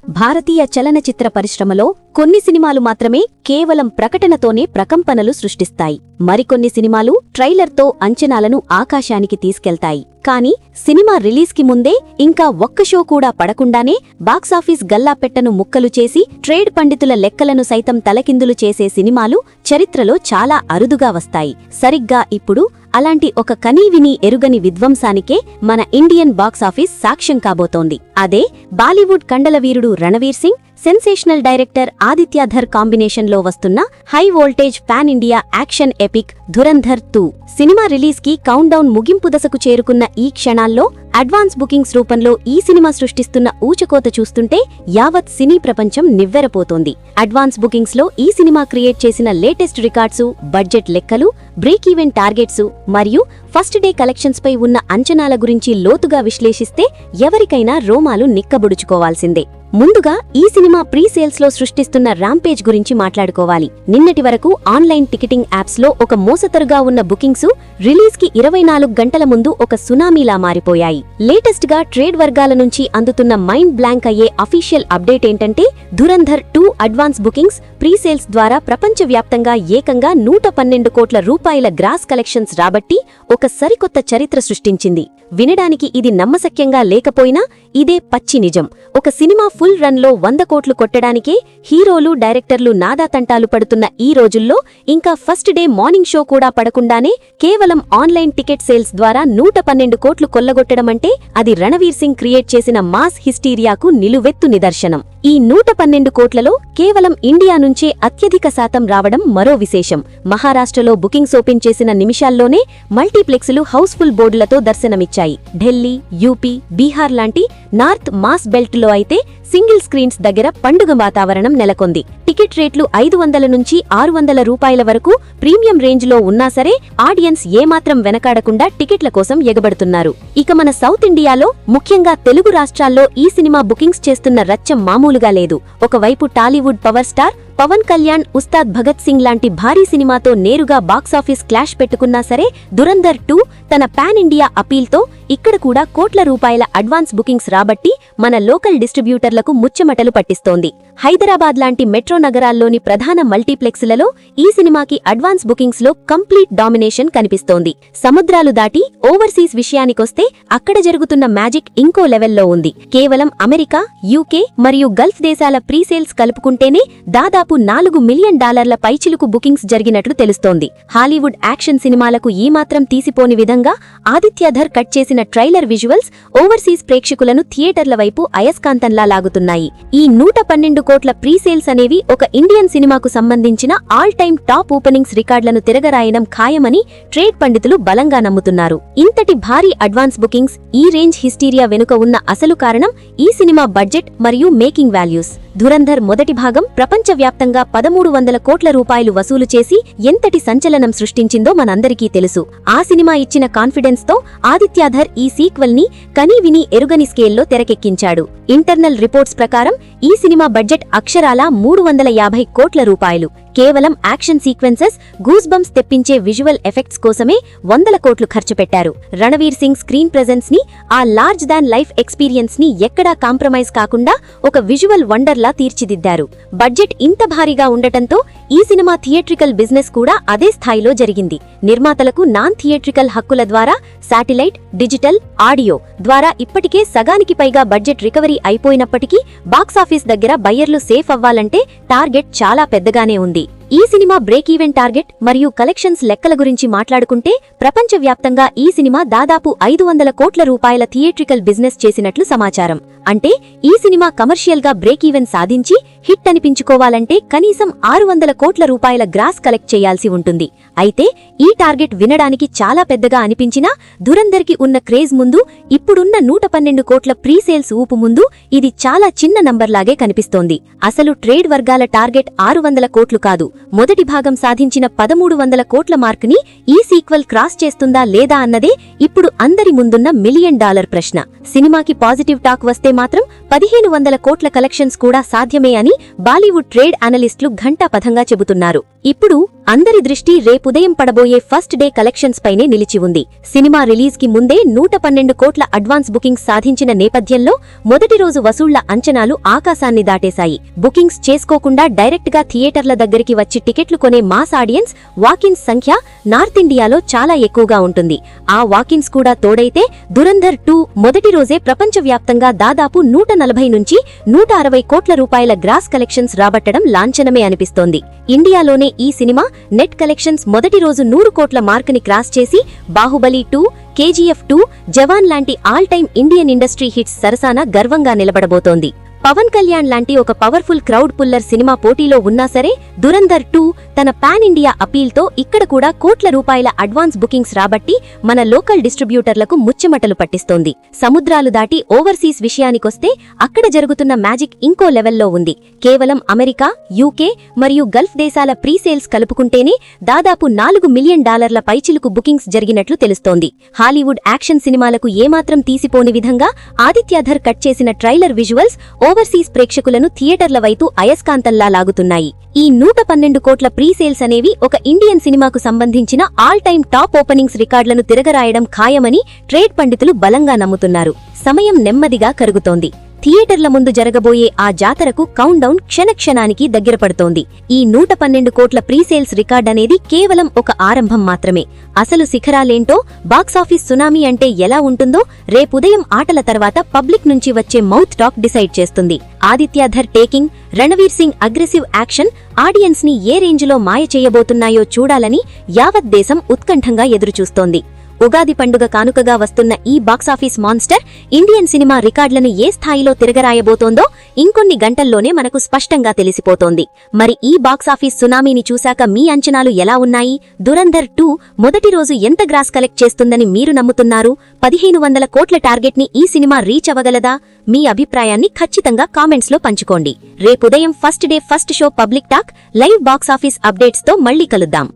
భారతీయ చలనచిత్ర పరిశ్రమలో కొన్ని సినిమాలు మాత్రమే కేవలం ప్రకటనతోనే ప్రకంపనలు సృష్టిస్తాయి. మరికొన్ని సినిమాలు ట్రైలర్తో అంచనాలను ఆకాశానికి తీసుకెళ్తాయి. కానీ సినిమా రిలీజ్కి ముందే ఇంకా ఒక్క షో కూడా పడకుండానే బాక్సాఫీస్ గల్లాపెట్టను ముక్కలు చేసి ట్రేడ్ పండితుల లెక్కలను సైతం తలకిందులు చేసే సినిమాలు చరిత్రలో చాలా అరుదుగా వస్తాయి. సరిగ్గా ఇప్పుడు అలాంటి ఒక కనీవిని ఎరుగని విధ్వంసానికే మన ఇండియన్ బాక్సాఫీస్ సాక్ష్యం కాబోతోంది. అదే బాలీవుడ్ కండలవీరుడు రణవీర్ సింగ్, సెన్సేషనల్ డైరెక్టర్ ఆదిత్యధర్ కాంబినేషన్లో వస్తున్న high voltage pan India action epic Dhurandhar 2 cinema రిలీజ్కి కౌంట్డౌన్ ముగింపు దశకు చేరుకున్న ఈ క్షణాల్లో అడ్వాన్స్ బుకింగ్స్ రూపంలో ఈ సినిమా సృష్టిస్తున్న ఊచకోత చూస్తుంటే యావత్ సినీ ప్రపంచం నివ్వెరపోతోంది. అడ్వాన్స్ బుకింగ్స్లో ఈ సినిమా క్రియేట్ చేసిన లేటెస్ట్ రికార్డ్సు, బడ్జెట్ లెక్కలు, బ్రేక్ ఈవెన్ టార్గెట్సు మరియు ఫస్ట్ డే కలెక్షన్స్పై ఉన్న అంచనాల గురించి లోతుగా విశ్లేషిస్తే ఎవరికైనా రోమాలు నిక్కబుడుచుకోవాల్సిందే. ముందుగా ఈ సినిమా ప్రీ సేల్స్ లో సృష్టిస్తున్న ర్యాంపేజ్ గురించి మాట్లాడుకోవాలి. నిన్నటి వరకు ఆన్లైన్ టికెటింగ్ యాప్స్ లో ఒక మోసతరుగా ఉన్న బుకింగ్స్ రిలీజ్ కి 24 గంటల ముందు ఒక సునామీలా మారిపోయాయి. లేటెస్ట్ గా ట్రేడ్ వర్గాల నుంచి అందుతున్న మైండ్ బ్లాంక్ అయ్యే అఫీషియల్ అప్డేట్ ఏంటంటే Dhurandhar 2 advance bookings pre sales ద్వారా ప్రపంచవ్యాప్తంగా ఏకంగా 112 కోట్ల రూపాయల గ్రాస్ కలెక్షన్స్ రాబట్టి ఒక సరికొత్త చరిత్ర సృష్టించింది. వినడానికి ఇది నమ్మశక్యంగా లేకపోయినా ఇదే పచ్చి నిజం. ఒక సినిమా ఫుల్ రన్ లో 100 కోట్లు కొట్టడానికే హీరోలు, డైరెక్టర్లు నాదాతంటాలు పడుతున్న ఈ రోజుల్లో ఇంకా ఫస్ట్ డే మార్నింగ్ షో కూడా పడకుండానే కేవలం ఆన్లైన్ టికెట్ సేల్స్ ద్వారా 112 కోట్లు కొల్లగొట్టడమంటే అది రణవీర్ సింగ్ క్రియేట్ చేసిన మాస్ హిస్టీరియాకు నిలువెత్తు నిదర్శనం. ఈ 112 కోట్లలో కేవలం ఇండియా నుంచే అత్యధిక శాతం రావడం మరో విశేషం. మహారాష్ట్రలో బుకింగ్స్ ఓపెన్ చేసిన నిమిషాల్లోనే మల్టీప్లెక్స్లు హౌస్ఫుల్ బోర్డులతో దర్శనమిచ్చాయి. ఢిల్లీ, యూపీ, బీహార్ లాంటి నార్త్ మాస్ బెల్ట్లో అయితే సింగిల్ స్క్రీన్స్ దగ్గర పండుగ వాతావరణం నెలకొంది. టికెట్ రేట్లు 500 నుంచి 600 రూపాయల వరకు ప్రీమియం రేంజ్ లో ఉన్నా సరే ఆడియన్స్ ఏమాత్రం వెనకాడకుండా టికెట్ల కోసం ఎగబడుతున్నారు. ఇక మన సౌత్ ఇండియాలో, ముఖ్యంగా తెలుగు రాష్ట్రాల్లో ఈ సినిమా బుకింగ్స్ చేస్తున్న రచ్చ మామూలుగా లేదు. ఒకవైపు టాలీవుడ్ పవర్ స్టార్ పవన్ కళ్యాణ్, ఉస్తాద్ భగత్ సింగ్ లాంటి భారీ సినిమాతో నేరుగా బాక్సాఫీస్ క్లాష్ పెట్టుకున్నా సరే ధురంధర్ 2 తన పాన్ ఇండియా అపీల్తో ఇక్కడ కూడా కోట్ల రూపాయల అడ్వాన్స్ బుకింగ్స్ రాబట్టి మన లోకల్ డిస్ట్రిబ్యూటర్లకు ముచ్చమటలు పట్టిస్తోంది. హైదరాబాద్ లాంటి మెట్రో నగరాల్లోని ప్రధాన మల్టీప్లెక్స్లలో ఈ సినిమాకి అడ్వాన్స్ బుకింగ్స్ లో కంప్లీట్ డామినేషన్ కనిపిస్తోంది. సముద్రాలు దాటి ఓవర్సీస్ విషయానికొస్తే అక్కడ జరుగుతున్న మ్యాజిక్ ఇంకో లెవెల్లో ఉంది. కేవలం అమెరికా, యూకే మరియు గల్ఫ్ దేశాల ప్రీసేల్స్ కలుపుకుంటేనే దాదాపు $4 మిలియన్ పైచిలుకు బుకింగ్స్ జరిగినట్లు తెలుస్తోంది. హాలీవుడ్ యాక్షన్ సినిమాలకు ఈమాత్రం తీసిపోని విధంగా ఆదిత్యధర్ కట్ చేసిన ట్రైలర్ విజువల్స్ ఓవర్సీస్ ప్రేక్షకులను థియేటర్ల వైపు అయస్కాంతంలా లాగుతున్నాయి. ఈ 112 కోట్ల ప్రీసేల్స్ అనేవి ఒక ఇండియన్ సినిమాకు సంబంధించిన ఆల్ టైమ్ టాప్ ఓపెనింగ్స్ రికార్డులను తిరగరాయడం ఖాయమని ట్రేడ్ పండితులు బలంగా నమ్ముతున్నారు. ఇంతటి భారీ అడ్వాన్స్ బుకింగ్స్, ఈ రేంజ్ హిస్టీరియా వెనుక ఉన్న అసలు కారణం ఈ సినిమా బడ్జెట్ మరియు మేకింగ్ వాల్యూస్. ధురంధర్ మొదటి భాగం ప్రపంచవ్యాప్తంగా 1300 కోట్ల రూపాయలు వసూలు చేసి ఎంతటి సంచలనం సృష్టించిందో మనందరికీ తెలుసు. ఆ సినిమా ఇచ్చిన కాన్ఫిడెన్స్ తో ఆదిత్యధర్ ఈ సీక్వెల్ ని కనీవిని ఎరుగని స్కేల్లో తెరకెక్కించాడు. ఇంటర్నల్ రిపోర్ట్స్ ప్రకారం ఈ సినిమా బడ్జెట్ అక్షరాలా 350 కోట్ల రూపాయలు. కేవలం యాక్షన్ సీక్వెన్సెస్, గూస్ బంప్స్ తెప్పించే విజువల్ ఎఫెక్ట్స్ కోసమే 100 కోట్లు ఖర్చు పెట్టారు. రణవీర్ సింగ్ స్క్రీన్ ప్రెజెన్స్ ని, ఆ లార్జ్ దాన్ లైఫ్ ఎక్స్పీరియన్స్ ని ఎక్కడా కాంప్రమైజ్ కాకుండా ఒక విజువల్ వండర్లా తీర్చిదిద్దారు. బడ్జెట్ ఇంత భారీగా ఉండటంతో ఈ సినిమా థియేట్రికల్ బిజినెస్ కూడా అదే స్థాయిలో జరిగింది. నిర్మాతలకు నాన్ థియేట్రికల్ హక్కుల ద్వారా శాటిలైట్, డిజిటల్, ఆడియో ద్వారా ఇప్పటికే సగానికి పైగా బడ్జెట్ రికవరీ అయిపోయినప్పటికీ బాక్సాఫీస్ దగ్గర బయ్యర్లు సేఫ్ అవ్వాలంటే టార్గెట్ చాలా పెద్దగానే ఉంది. ఈ సినిమా బ్రేక్ ఈవెన్ టార్గెట్ మరియు కలెక్షన్స్ లెక్కల గురించి మాట్లాడుకుంటే ప్రపంచవ్యాప్తంగా ఈ సినిమా దాదాపు 500 కోట్ల రూపాయల థియేట్రికల్ బిజినెస్ చేసినట్లు సమాచారం. అంటే ఈ సినిమా కమర్షియల్ గా బ్రేక్ ఈవెన్ సాధించి హిట్ అనిపించుకోవాలంటే కనీసం 600 కోట్ల రూపాయల గ్రాస్ కలెక్ట్ చేయాల్సి ఉంటుంది. అయితే ఈ టార్గెట్ వినడానికి చాలా పెద్దగా అనిపించినా ధురంధర్ కి ఉన్న క్రేజ్ ముందు, ఇప్పుడున్న 112 కోట్ల ప్రీసేల్స్ ఊపు ముందు ఇది చాలా చిన్న నంబర్లాగే కనిపిస్తోంది. అసలు ట్రేడ్ వర్గాల టార్గెట్ 600 కోట్లు కాదు, మొదటి భాగం సాధించిన 1300 కోట్ల మార్కుని ఈ సీక్వెల్ క్రాస్ చేస్తుందా లేదా అన్నదే ఇప్పుడు అందరి ముందున్న $1 మిలియన్ ప్రశ్న. సినిమాకి పాజిటివ్ టాక్ వస్తే మాత్రం 1500 కోట్ల కలెక్షన్స్ కూడా సాధ్యమే అని బాలీవుడ్ ట్రేడ్ అనలిస్టులు ఘంటాపథంగా చెబుతున్నారు. ఇప్పుడు అందరి దృష్టి రేపుదయం పడబోయే ఫస్ట్ డే కలెక్షన్స్ పైనే నిలిచి ఉంది. సినిమా రిలీజ్ కి ముందే 112 కోట్ల అడ్వాన్స్ బుకింగ్స్ సాధించిన నేపథ్యంలో మొదటి రోజు వసూళ్ల అంచనాలు ఆకాశాన్ని దాటేశాయి. బుకింగ్స్ చేసుకోకుండా డైరెక్ట్ గా థియేటర్ల దగ్గరికి వచ్చి టికెట్లు కొనే మాస్ ఆడియన్స్ వాకిన్స్ సంఖ్య నార్త్ ఇండియాలో చాలా ఎక్కువగా ఉంటుంది. ఆ వాకిన్స్ కూడా తోడైతే దురంధర్ 2 మొదటి రోజే ప్రపంచవ్యాప్తంగా దాదాపు 140 నుంచి 160 కోట్ల రూపాయల గ్రాస్ కలెక్షన్స్ రాబట్టడం లాంఛనమే అనిపిస్తోంది. ఇండియాలోనే ఈ సినిమా నెట్ కలెక్షన్స్ మొదటి రోజు 100 కోట్ల మార్కుని క్రాస్ చేసి బాహుబలి 2, KGF 2, జవాన్ లాంటి all time Indian industry hits సరసాన గర్వంగా నిలబడబోతోంది. పవన్ కళ్యాణ్ లాంటి ఒక పవర్ఫుల్ క్రౌడ్ పుల్లర్ సినిమా పోటీలో ఉన్నా సరే దురంధర్ 2 తన పాన్ ఇండియా అపీల్తో ఇక్కడ కూడా కోట్ల రూపాయల అడ్వాన్స్ బుకింగ్స్ రాబట్టి మన లోకల్ డిస్ట్రిబ్యూటర్లకు ముచ్చెమటలు పట్టిస్తోంది. సముద్రాలు దాటి ఓవర్సీస్ విషయానికొస్తే అక్కడ జరుగుతున్న మ్యాజిక్ ఇంకో లెవెల్లో ఉంది. కేవలం అమెరికా, యూకే మరియు గల్ఫ్ దేశాల ప్రీసేల్స్ కలుపుకుంటేనే దాదాపు $4 మిలియన్ పైచిలుకు బుకింగ్స్ జరిగినట్లు తెలుస్తోంది. హాలీవుడ్ యాక్షన్ సినిమాలకు ఏమాత్రం తీసిపోని విధంగా ఆదిత్యధర్ కట్ చేసిన ట్రైలర్ విజువల్స్ ఓవర్సీస్ ప్రేక్షకులను థియేటర్ల వైపు అయస్కాంతంలా లాగుతున్నాయి. ఈ 112 కోట్ల ప్రీసేల్స్ అనేవి ఒక ఇండియన్ సినిమాకు సంబంధించిన ఆల్ టైమ్ టాప్ ఓపెనింగ్స్ రికార్డులను తిరగరాయడం ఖాయమని ట్రేడ్ పండితులు బలంగా నమ్ముతున్నారు. సమయం నెమ్మదిగా కరుగుతోంది. థియేటర్ల ముందు జరగబోయే ఆ జాతరకు కౌంట్ డౌన్ క్షణక్షణానికి దగ్గరపడుతోంది. ఈ 112 కోట్ల ప్రీసేల్స్ రికార్డనేది కేవలం ఒక ఆరంభం మాత్రమే. అసలు శిఖరాలేంటో, బాక్సాఫీస్ సునామీ అంటే ఎలా ఉంటుందో రేపుదయం ఆటల తర్వాత పబ్లిక్ నుంచి వచ్చే మౌత్ టాక్ డిసైడ్ చేస్తుంది. Aditya Dhar taking, Ranveer Singh aggressive action audience ని ఏ రేంజ్లో మాయ చేయబోతున్నాయో చూడాలని యావత్ దేశం ఉత్కంఠంగా ఎదురుచూస్తోంది. ఉగాది పండుగ కానుకగా వస్తున్న ఈ బాక్సాఫీస్ మాన్స్టర్ ఇండియన్ సినిమా రికార్డులను ఏ స్థాయిలో తిరగరాయబోతోందో ఇంకొన్ని గంటల్లోనే మనకు స్పష్టంగా తెలిసిపోతోంది. మరి ఈ బాక్సాఫీస్ సునామీని చూశాక మీ అంచనాలు ఎలా ఉన్నాయి? దురంధర్ 2 మొదటి రోజు ఎంత గ్రాస్ కలెక్ట్ చేస్తుందని మీరు నమ్ముతున్నారు? 1500 కోట్ల టార్గెట్ ని ఈ సినిమా రీచ్ అవ్వగలదా? మీ అభిప్రాయాన్ని ఖచ్చితంగా కామెంట్స్ లో పంచుకోండి. రేపుదయం first day first show public talk live box office updates తో మళ్లీ కలుద్దాం.